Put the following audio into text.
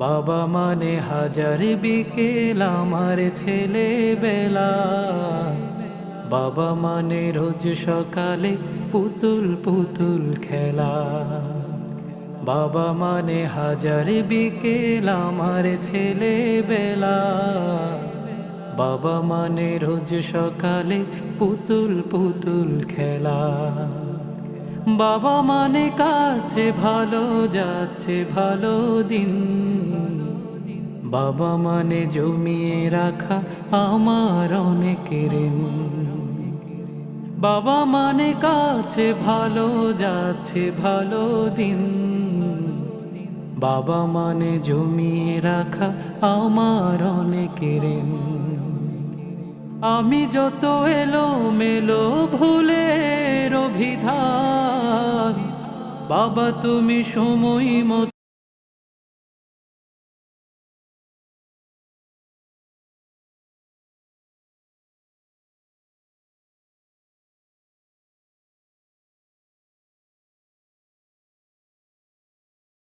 বাবা মানে হাজার বিকেল আমার ছেলেবেলা। বাবা মানে রোজ সকালে পুতুল পুতুল খেলা। বাবা মানে হাজার বিকেল আমার ছেলেবেলা। বাবা মানে রোজ সকালে পুতুল পুতুল খেলা। বাবা মানে কাটছে ভালো, যাচ্ছে ভালো দিন। বাবা মানে জমিয়ে রাখা আমার অনেক ঋণ। বাবা মানে কাটছে ভালো, যাচ্ছে ভালো দিন। বাবা মানে জমিয়ে রাখা আমার অনেক ঋণ। আমি যত এলো মেলো ভুলের অভিধান, বাবা তুমি সময় মতো